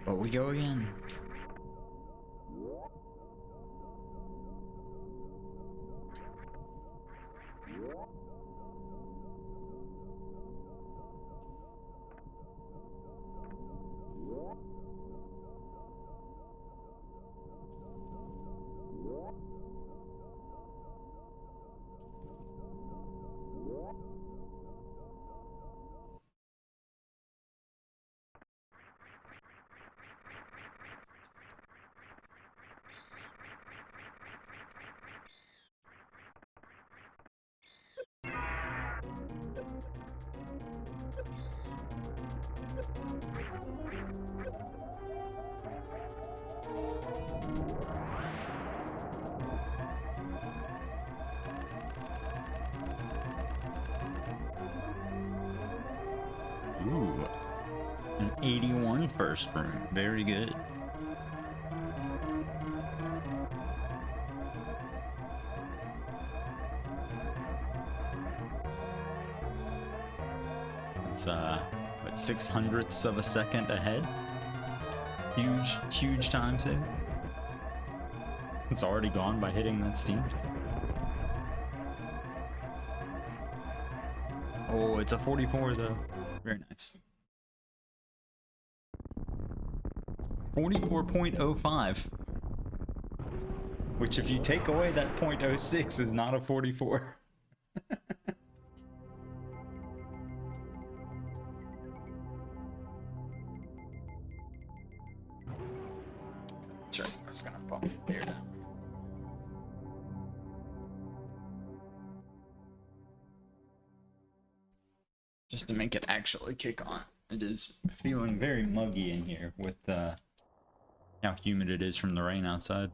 But we go again. Ooh, an 81 first room. Very good. It's what, 600ths of a second ahead. Huge time save. It's already gone by hitting that steam. Oh, it's a 44 though. Very nice. 44.05. Which if you take away that 0.06 is not a 44. That's right, I was gonna bump it there down. Just to make it actually kick on. It is feeling very muggy in here with how humid it is from the rain outside.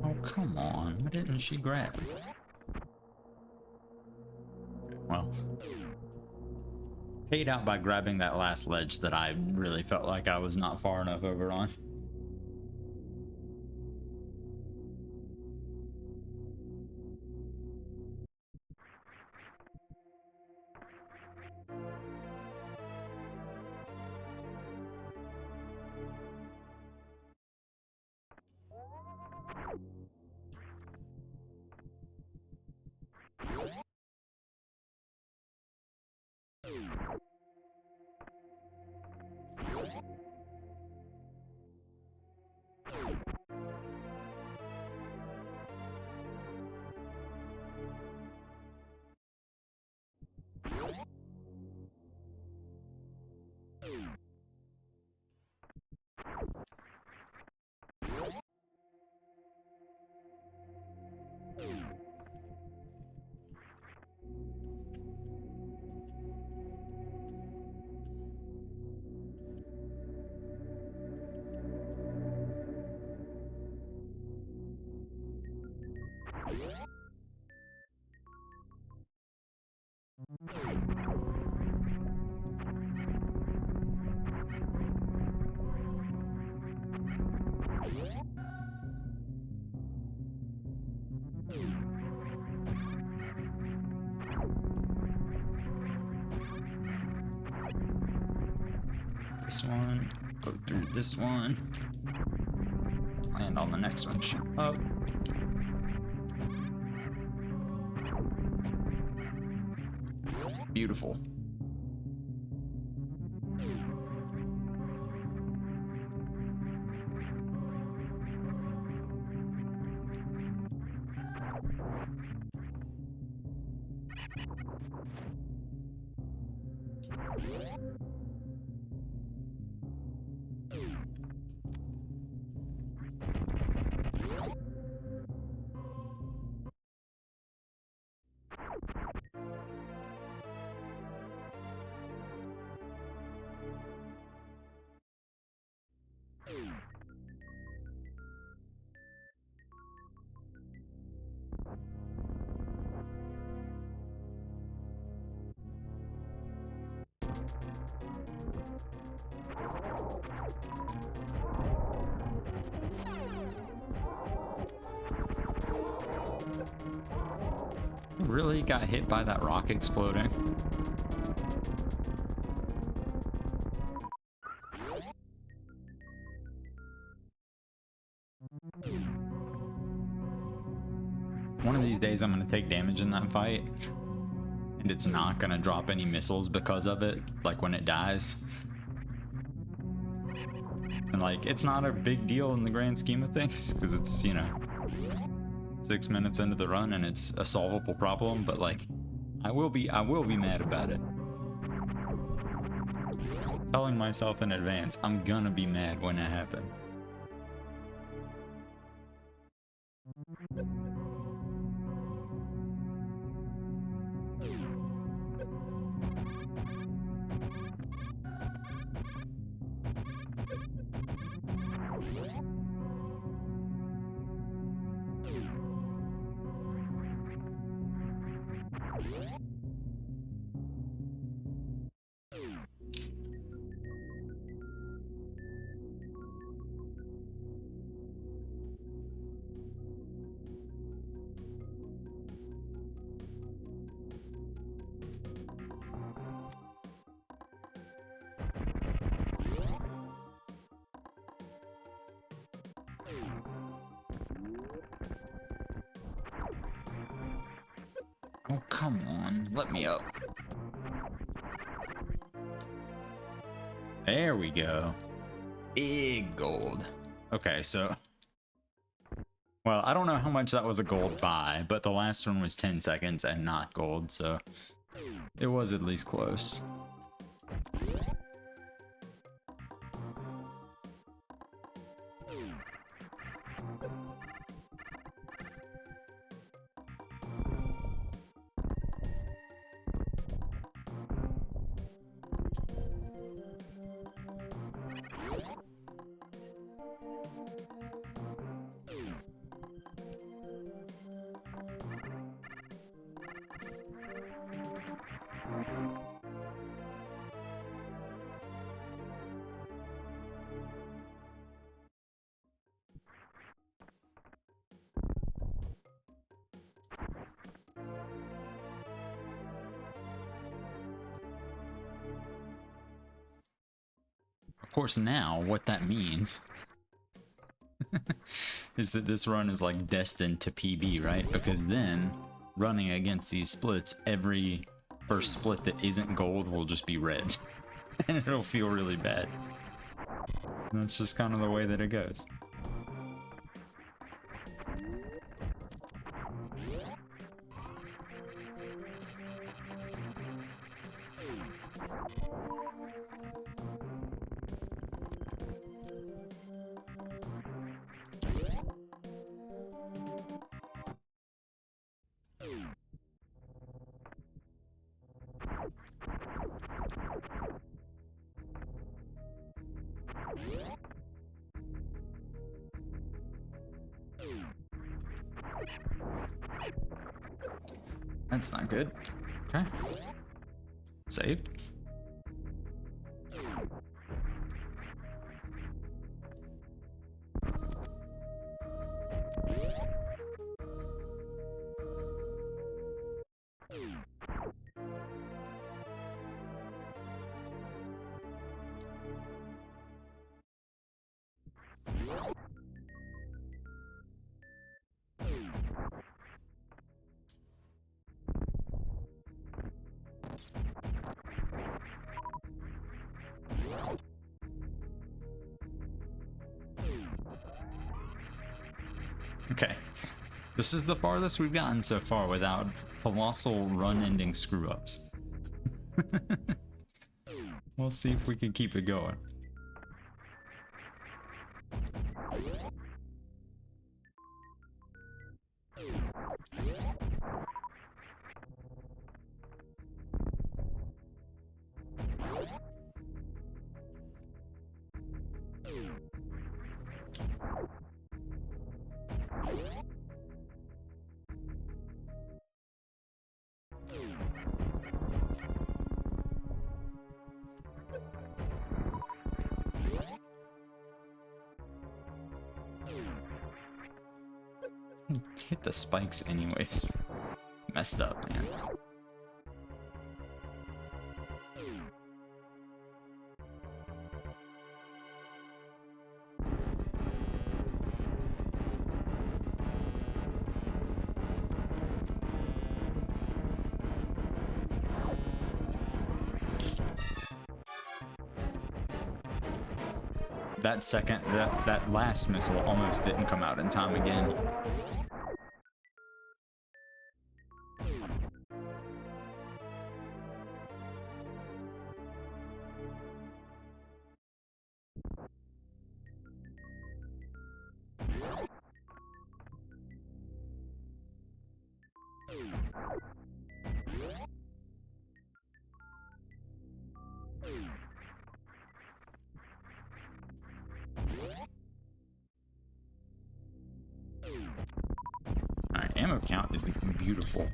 Oh, come on. Why didn't she grab? Well, paid out by grabbing that last ledge that I really felt like I was not far enough over on. This one, go through this one, and on the next one, shoot up. Beautiful. really got hit by that rock exploding? One of these days I'm gonna take damage in that fight, and it's not gonna drop any missiles because of it, like when it dies. And like, it's not a big deal in the grand scheme of things, because it's, you know, 6 minutes into the run and it's a solvable problem, but like, I will be mad about it. Telling myself in advance, I'm gonna be mad when it happens. Oh, come on. Let me up. There we go. Big gold. Okay, so... Well, I don't know how much that was a gold buy, but the last one was 10 seconds and not gold, so... It was at least close. Of course, now, what that means is that this run is like destined to PB, right? Because then, running against these splits, every first split that isn't gold will just be red. And it'll feel really bad. And that's just kind of the way that it goes. That's not good. Okay. Saved. Okay. This is the farthest we've gotten so far without colossal run-ending screw-ups. We'll see if we can keep it going. Hit the spikes anyways. Messed up, man. That last missile almost didn't come out in time again. Alright, ammo count is beautiful.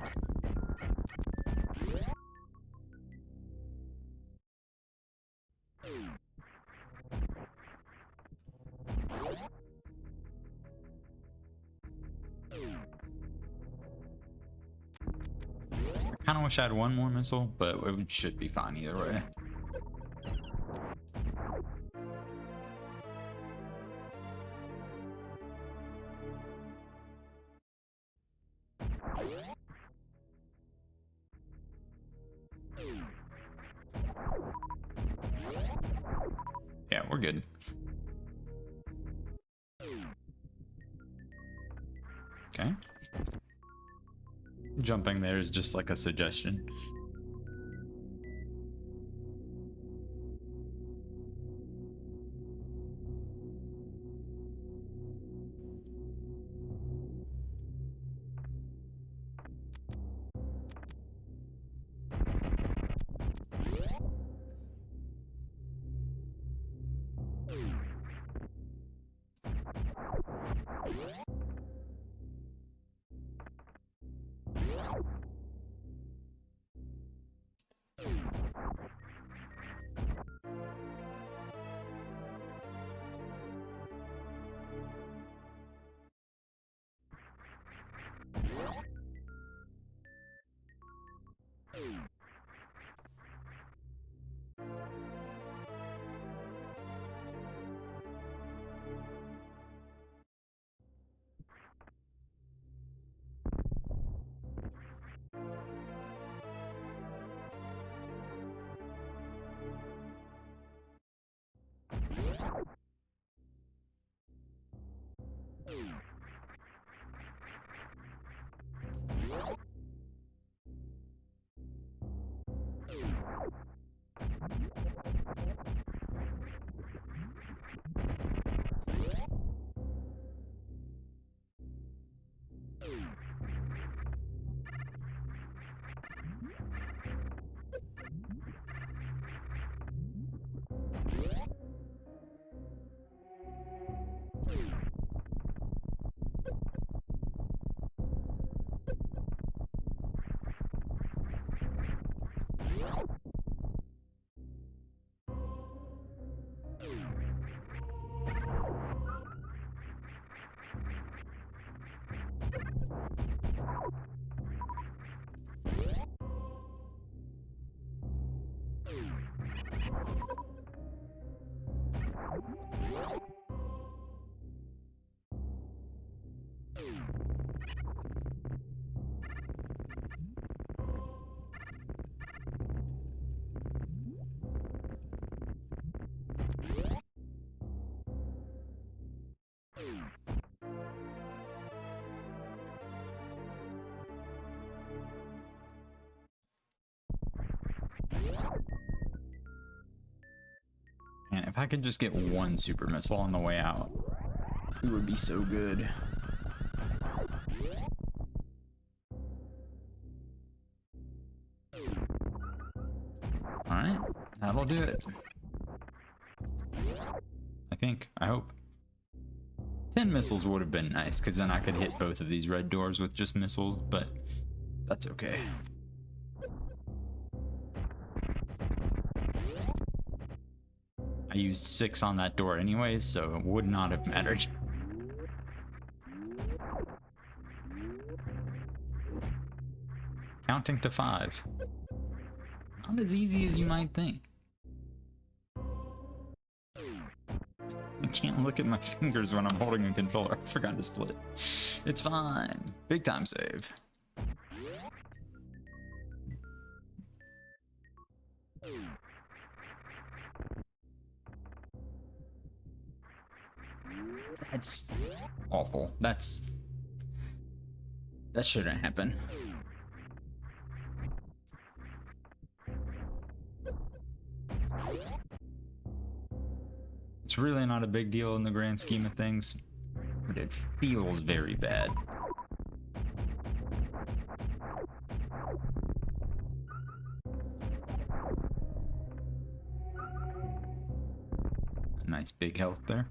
I kind of wish I had one more missile, but it should be fine either way. Yeah, we're good. Okay. Jumping there is just like a suggestion. And if I could just get one super missile on the way out, it would be so good. Alright, that'll do it. I think, I hope. 10 missiles would have been nice, because then I could hit both of these red doors with just missiles, but that's okay. I used 6 on that door anyways, so it would not have mattered. counting to 5. Not as easy as you might think. I can't look at my fingers when I'm holding a controller. I forgot to split. It's fine. Big time save. That's awful. That shouldn't happen. It's really not a big deal in the grand scheme of things, but it feels very bad. Nice big health there.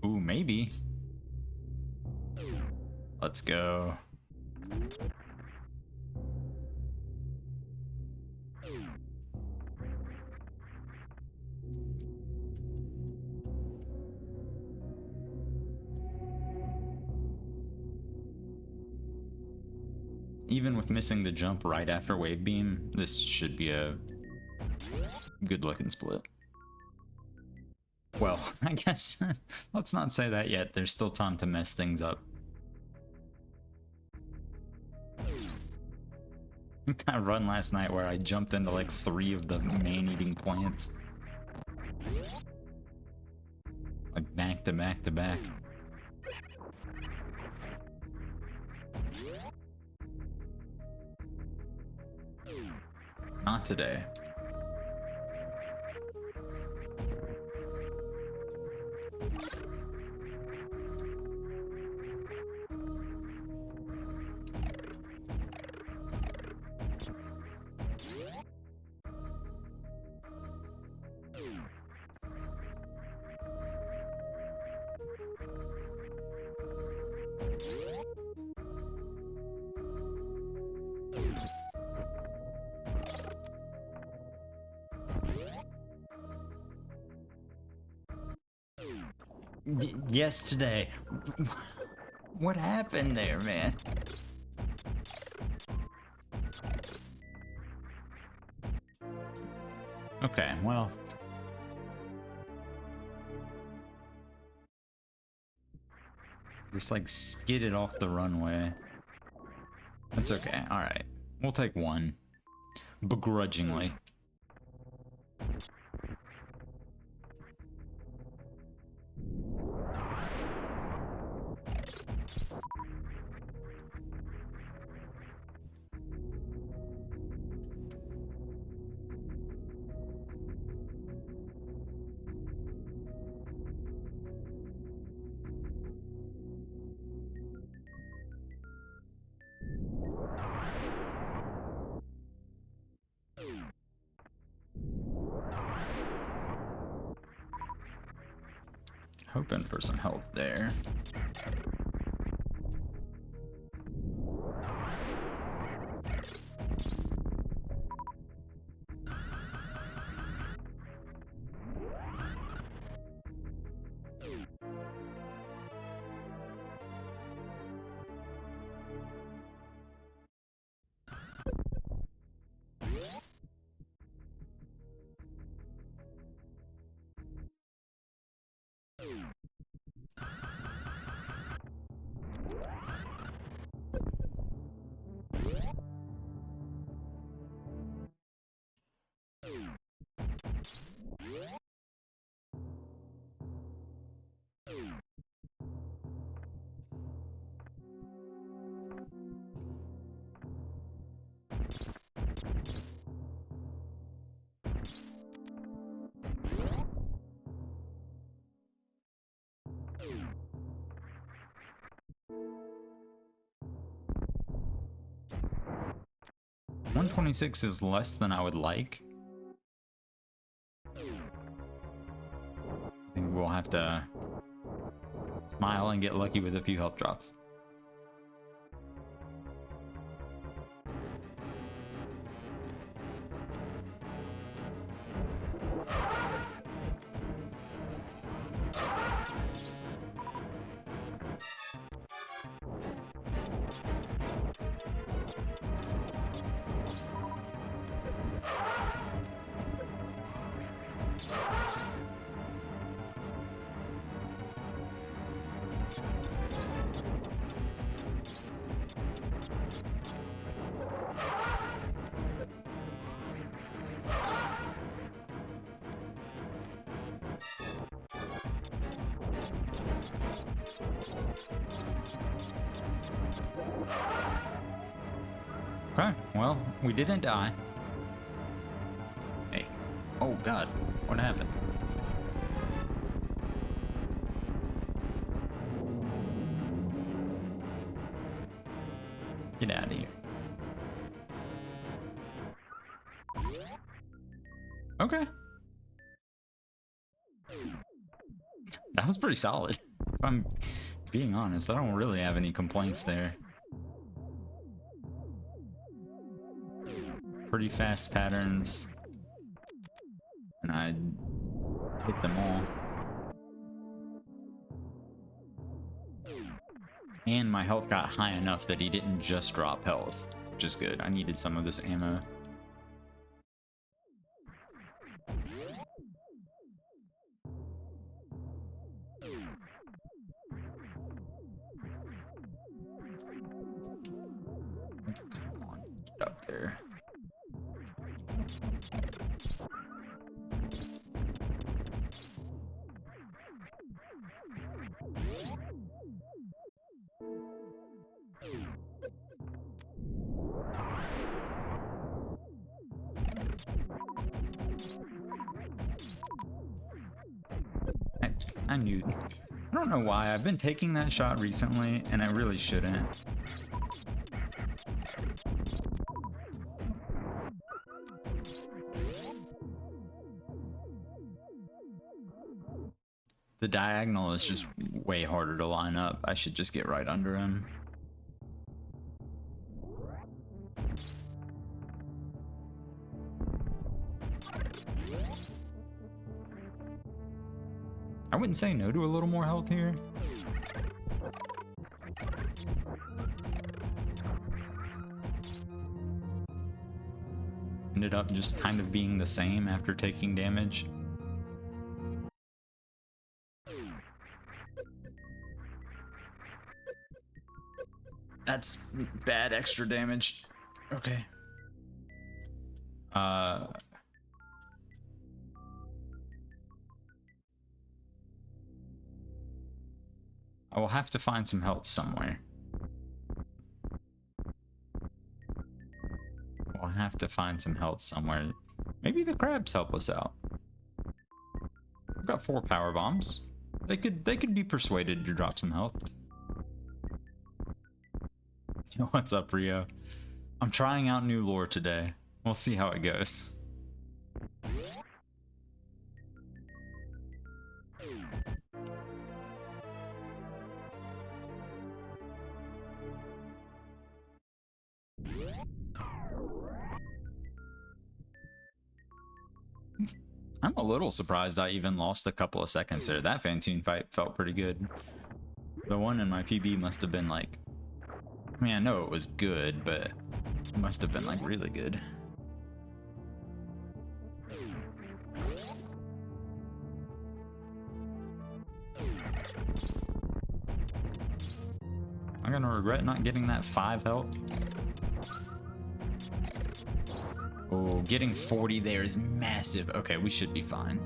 Ooh, maybe. Let's go. Even with missing the jump right after Wave Beam, this should be a good looking split. Well, I guess let's not say that yet. There's still time to mess things up. I run last night where I jumped into like 3 of the man-eating plants. Like back to back to back. Not today. Yes, today. What happened there, man? Okay, well. Just like skidded off the runway. That's okay, alright. We'll take 1. Begrudgingly. Hoping for some health there. 126 is less than I would like. I think we'll have to smile and get lucky with a few health drops. Okay, well, we didn't die. Hey. Oh god, what happened? Get out of here. Okay. That was pretty solid. If I'm being honest, I don't really have any complaints there. Pretty fast patterns. And I hit them all. And my health got high enough that he didn't just drop health, which is good. I needed some of this ammo. Come on, get up there. I knew. I don't know why. I've been taking that shot recently, and I really shouldn't. The diagonal is just way harder to line up. I should just get right under him. I wouldn't say no to a little more health here. Ended up just kind of being the same after taking damage. That's bad extra damage. Okay. I will have to find some health somewhere. We'll have to find some health somewhere. Maybe the crabs help us out. We've got 4 power bombs. They could be persuaded to drop some health. What's up, Rio? I'm trying out new lore today. We'll see how it goes. I'm a little surprised I even lost a couple of seconds there. That Fantoon fight felt pretty good. The one in my PB must have been like... I mean, I know it was good, but it must have been like really good. I'm gonna regret not getting that 5 health. Oh, getting 40 there is massive. Okay, we should be fine.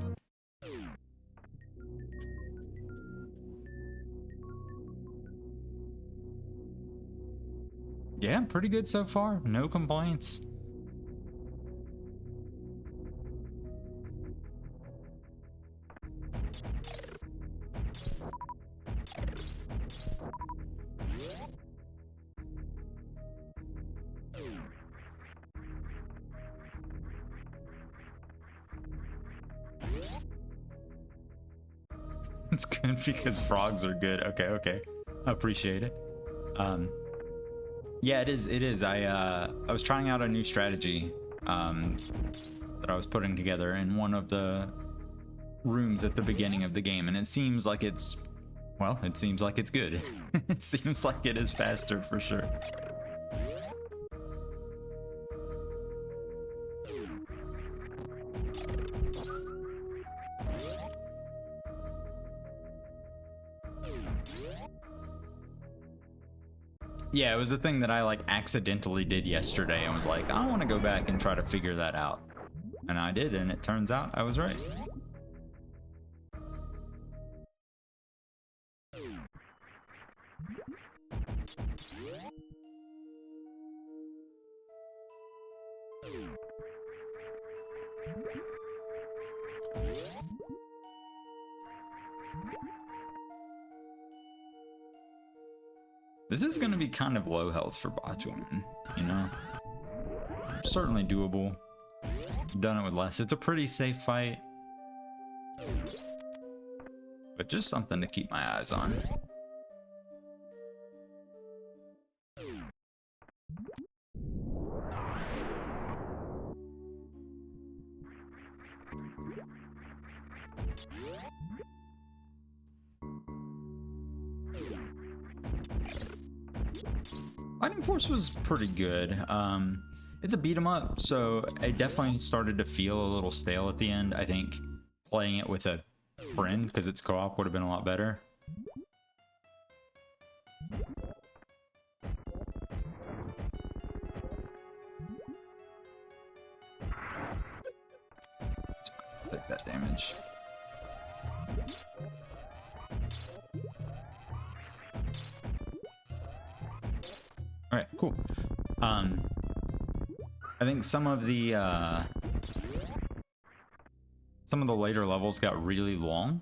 Yeah, pretty good so far. No complaints. It's good because frogs are good. Okay, okay. I appreciate it. Yeah, it is. I was trying out a new strategy that I was putting together in one of the rooms at the beginning of the game, and it seems like it's, well, it seems like it's good. It seems like it is faster for sure. Yeah, it was a thing that I like accidentally did yesterday and was like, I want to go back and try to figure that out. And I did, and it turns out I was right. This is going to be kind of low health for Botwin, you know? Certainly doable. I've done it with less. It's a pretty safe fight. But just something to keep my eyes on. Fighting Force was pretty good. It's a beat 'em up, so it definitely started to feel a little stale at the end. I think playing it with a friend, because it's co-op, would have been a lot better. Let's take that damage. Alright, cool. I think some of the later levels got really long,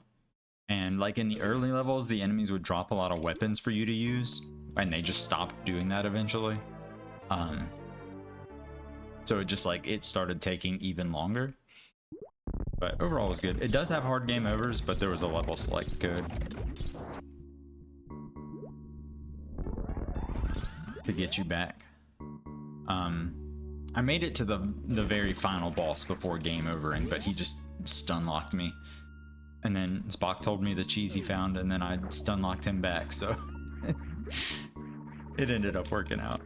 and like in the early levels the enemies would drop a lot of weapons for you to use, and they just stopped doing that eventually. So it just like it started taking even longer, but overall it was good. It does have hard game overs, but there was a level select code to get you back. I made it to the very final boss before game overing, but he just stun locked me. And then Spock told me the cheese he found, and then I stun locked him back, so it ended up working out.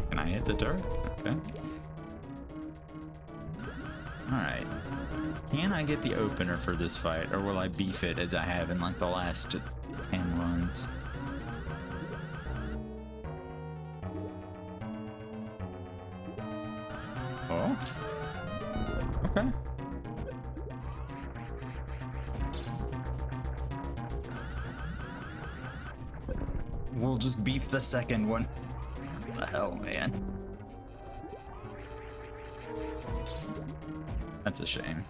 Can I hit the turret? Okay. Alright. Can I get the opener for this fight, or will I beef it as I have in like the last 10 runs? Oh? Okay. We'll just beef the second one. What the hell, man? That's a shame.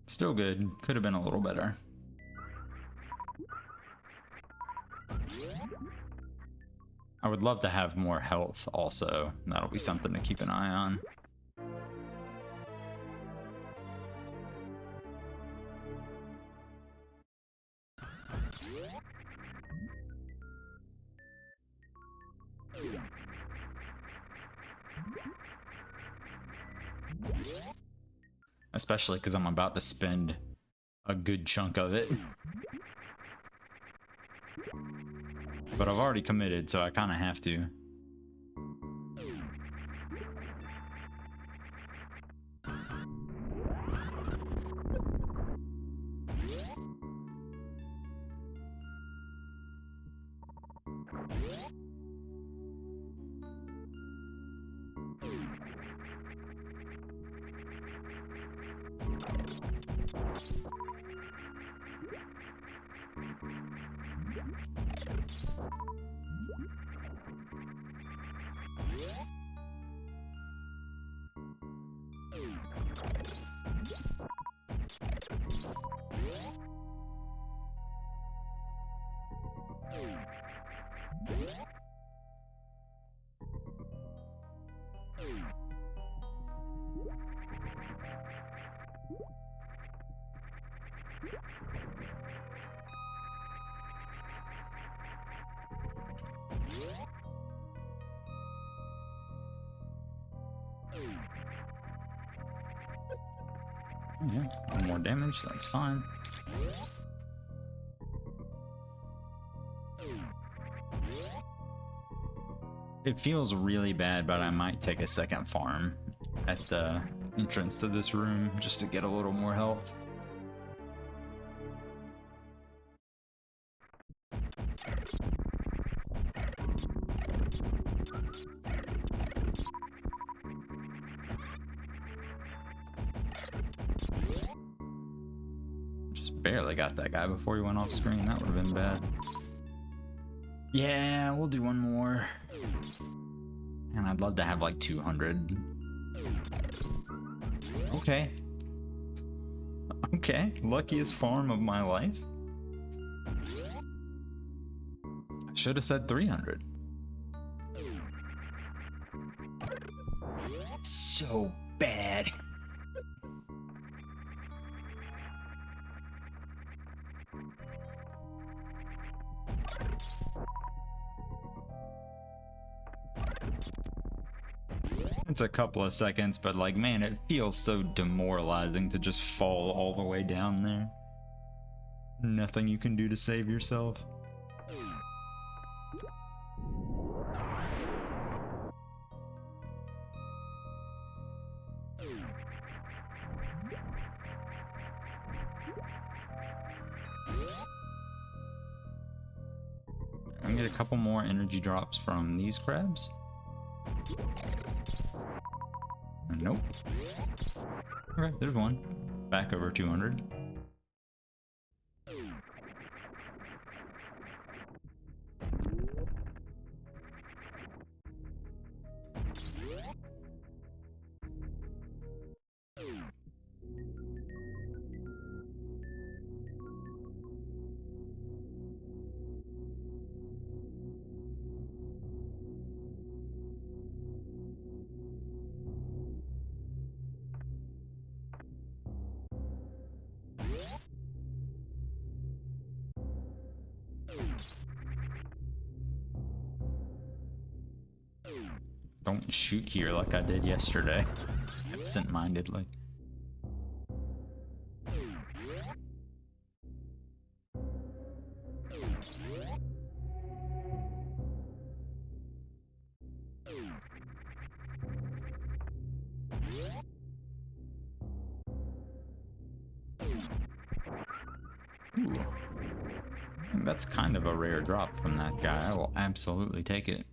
Still good. Could have been a little better. I would love to have more health also. That'll be something to keep an eye on. Especially because I'm about to spend a good chunk of it. But I've already committed, so I kind of have to. Yeah, one more damage, that's fine. It feels really bad, but I might take a second farm at the entrance to this room just to get a little more health. Just barely got that guy before he went off screen. That would have been bad. Yeah, we'll do one more. And I'd love to have like 200. Okay. Okay, luckiest farm of my life. I should have said 300. It's so bad. It's a couple of seconds, but like, man, it feels so demoralizing to just fall all the way down there. Nothing you can do to save yourself. I'm gonna get a couple more energy drops from these crabs. Nope. Okay, there's one. Back over 200. Don't shoot here like I did yesterday, absent-mindedly. Ooh. That's kind of a rare drop from that guy. I will absolutely take it.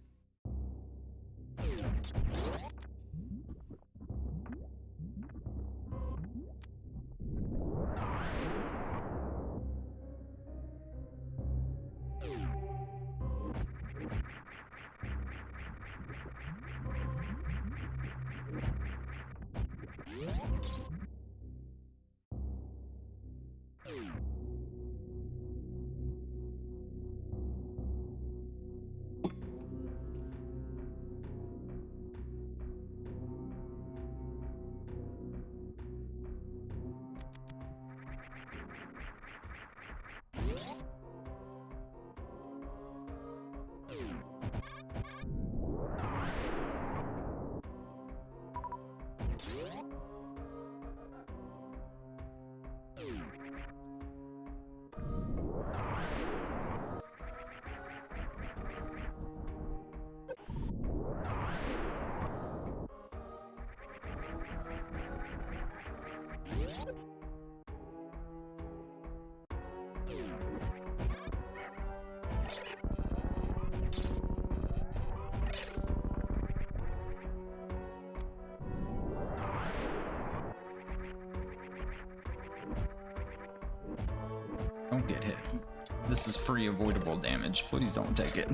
this is free avoidable damage. Please don't take it.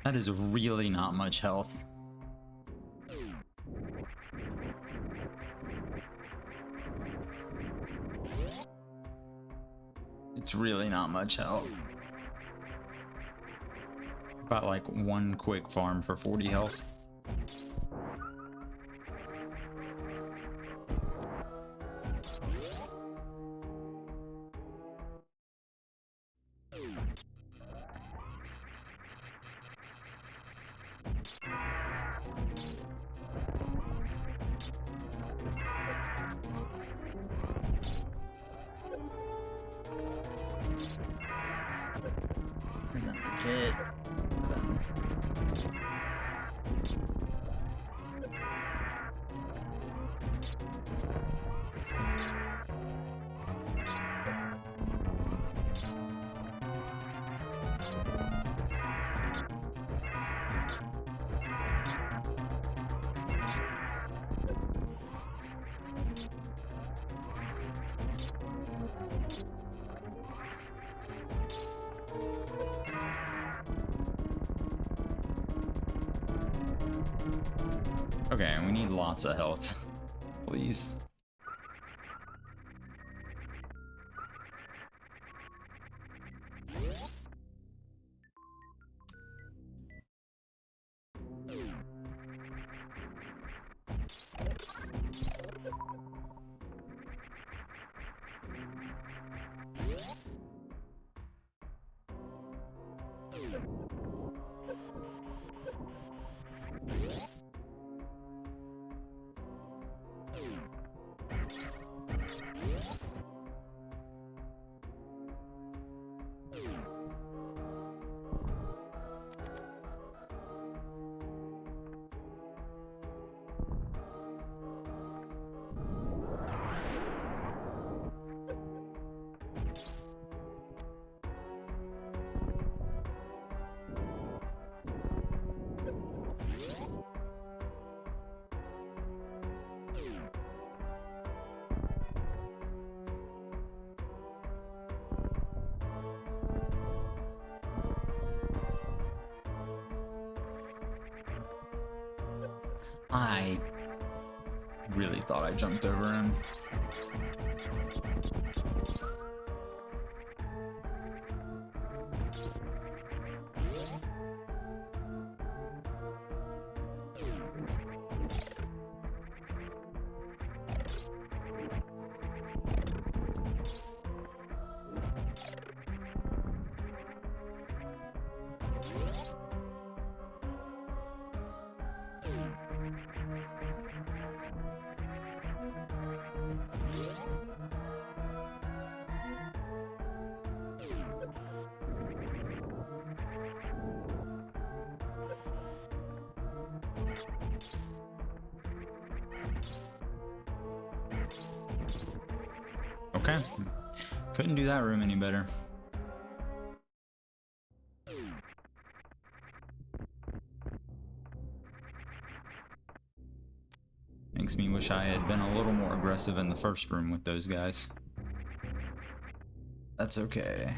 That is really not much health. It's really not much health. About like one quick farm for 40 health. And then the kit. Okay, we need lots of health. Please. I really thought I jumped over him. Okay. Couldn't do that room any better. makes me wish I had been a little more aggressive in the first room with those guys. That's okay.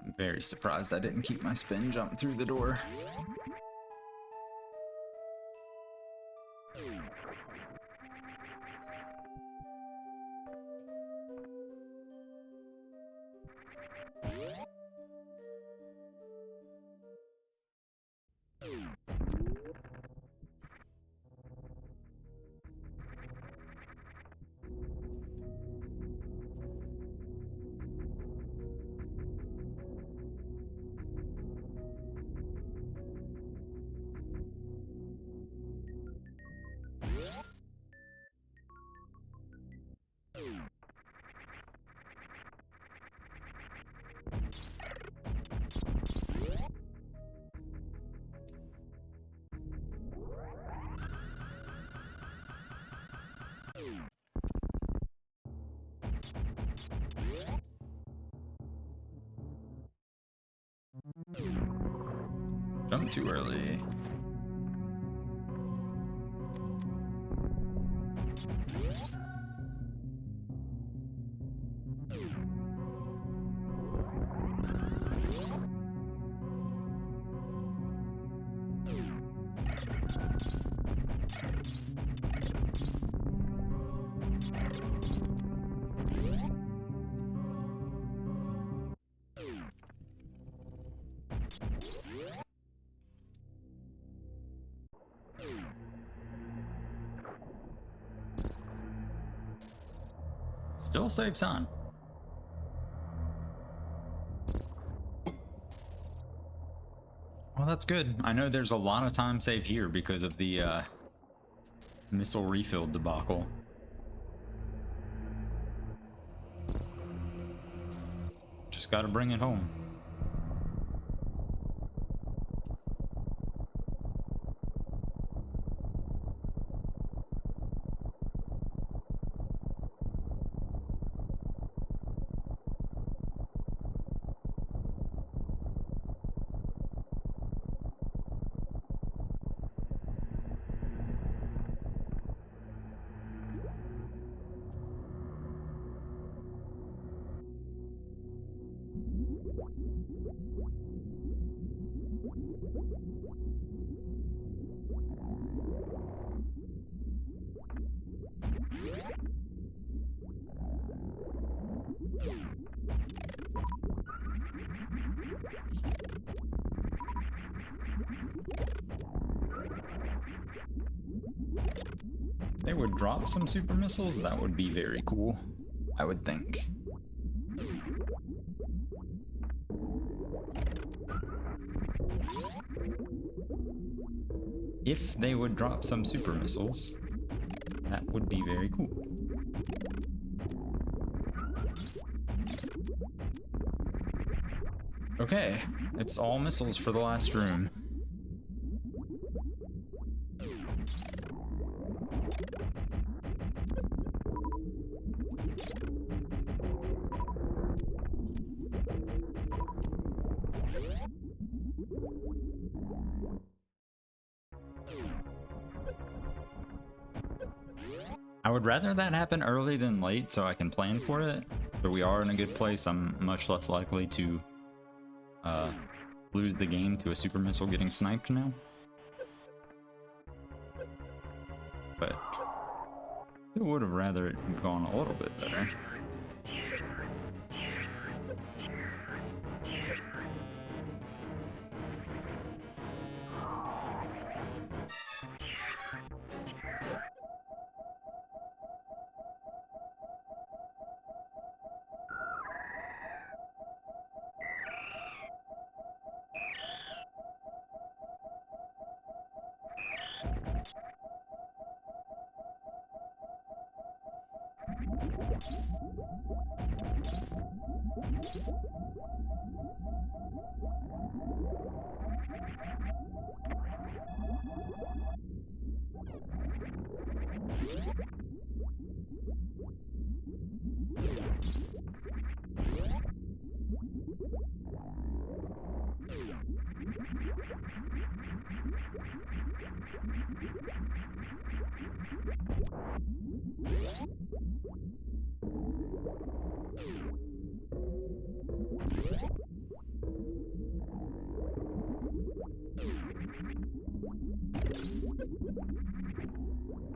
I'm very surprised I didn't keep my spin jump through the door. Jump too early. Still save time. Well, that's good. I know there's a lot of time saved here because of the missile refill debacle. Just gotta bring it home. They would drop some super missiles, that would be very cool, I would think. If they would drop some super missiles, that would be very cool. Okay, it's all missiles for the last room. I would rather that happen early than late so I can plan for it. So we are in a good place. I'm much less likely to lose the game to a super missile getting sniped now. But still would have rather it gone a little bit better.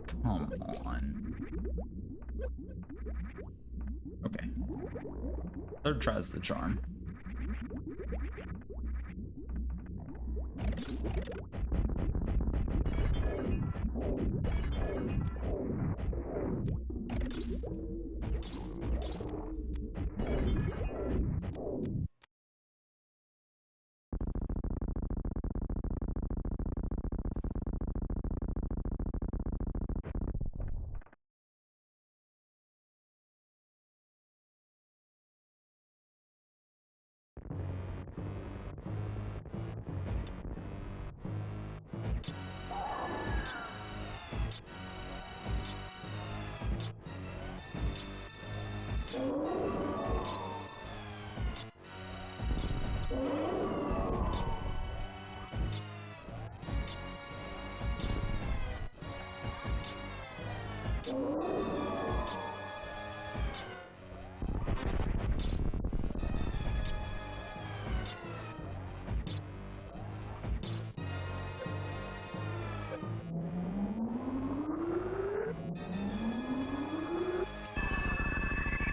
Come on. Okay. Third tries the charm.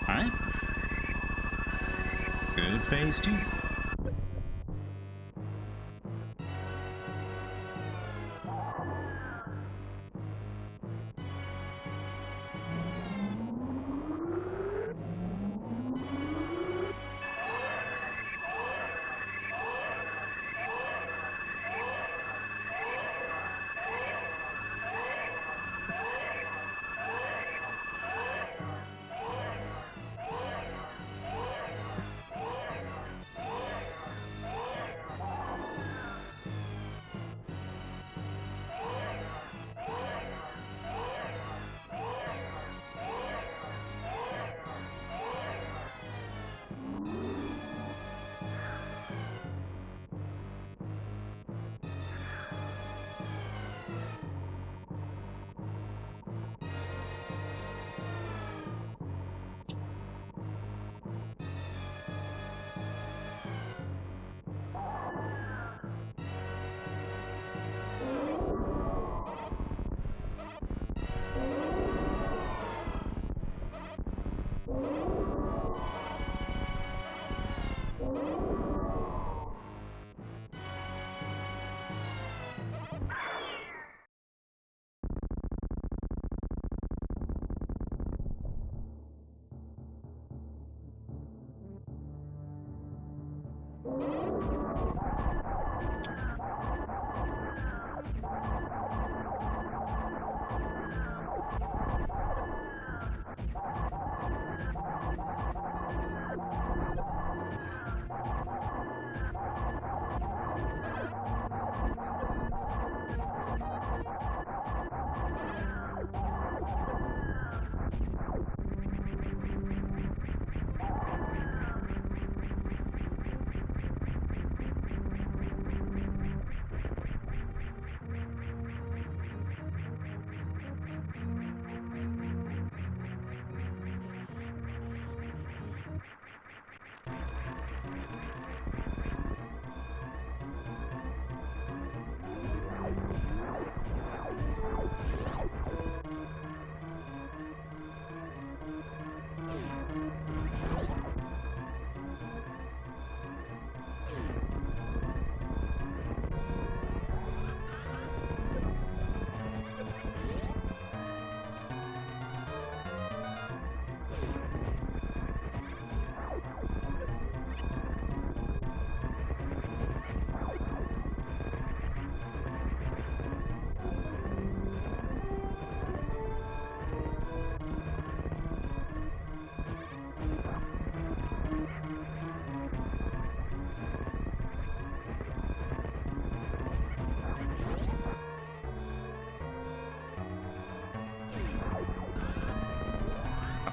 Alright. Good phase 2.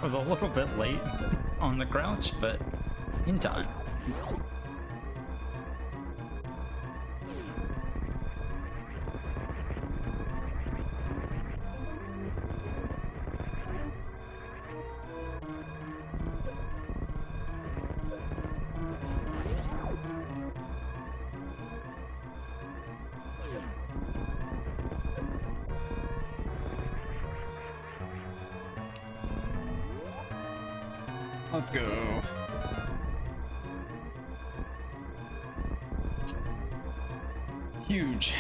was a little bit late on the crouch, but in time. Let's go. Huge.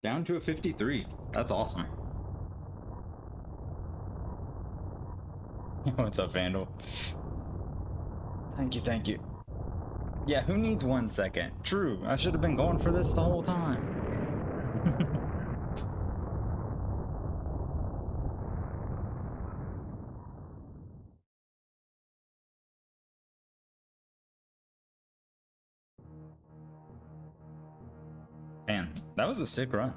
Down to a 53. That's awesome. What's up, Vandal? Thank you, thank you. Yeah, who needs 1 second? True, I should have been going for this the whole time. Man, that was a sick run.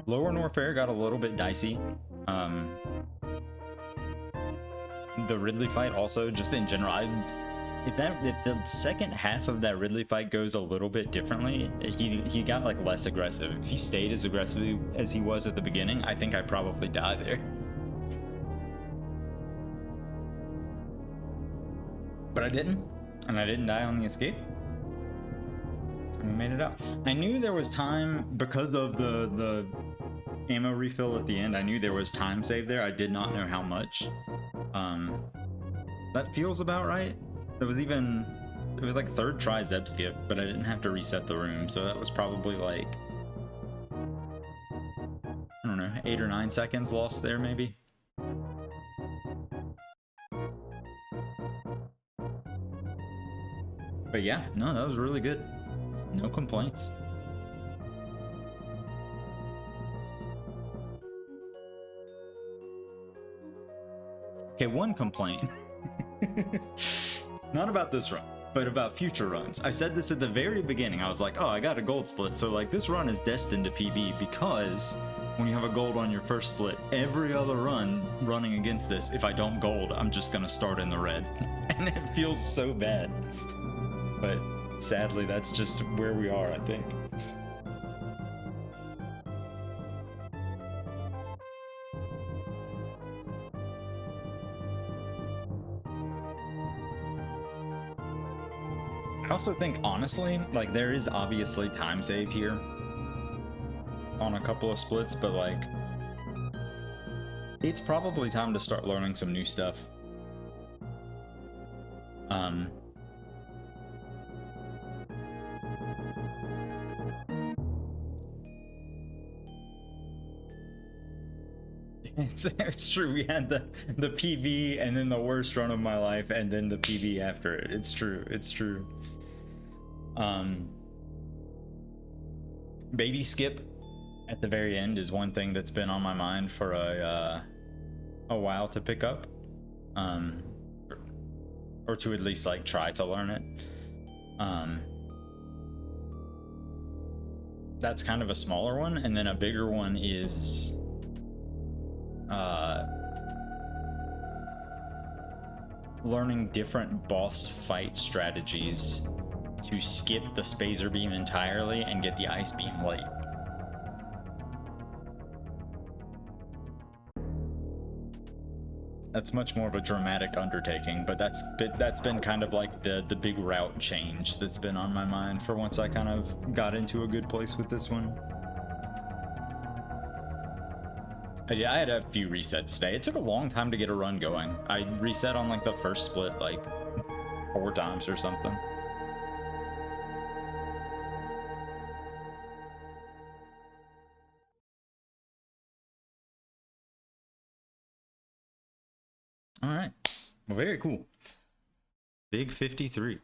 Lower Norfair got a little bit dicey. The Ridley fight also, just in general, if the second half of that Ridley fight goes a little bit differently, he got like less aggressive. If he stayed as aggressive as he was at the beginning, I think I'd probably die there. But I didn't, and I didn't die on the escape. We made it out. I knew there was time because of the ammo refill at the end. I knew there was time saved there. I did not know how much. That feels about right. It was like third try Zeb skip, but I didn't have to reset the room, so that was probably like, I don't know, 8 or 9 seconds lost there maybe. But yeah, no, that was really good. No complaints. Okay, one complaint. Not about this run, but about future runs. I said this at the very beginning. I was like, oh, I got a gold split, so like this run is destined to PB, because when you have a gold on your first split, every other run running against this, if I don't gold, I'm just gonna start in the red. And it feels so bad. But sadly, that's just where we are, I think. I also think, honestly, like, there is obviously time save here on a couple of splits, but like, it's probably time to start learning some new stuff. It's true. We had the PV and then the worst run of my life and then the PV after it. It's true. It's true. Baby skip at the very end is one thing that's been on my mind for a while to pick up, or to at least like try to learn it. That's kind of a smaller one, and then a bigger one is learning different boss fight strategies to skip the spacer beam entirely and get the ice beam late. That's much more of a dramatic undertaking, but that's been kind of like the big route change that's been on my mind for once I kind of got into a good place with this one. Yeah, I had a few resets today. It took a long time to get a run going. I reset on like the first split like 4 times or something. All right. Well, very cool. Big 53.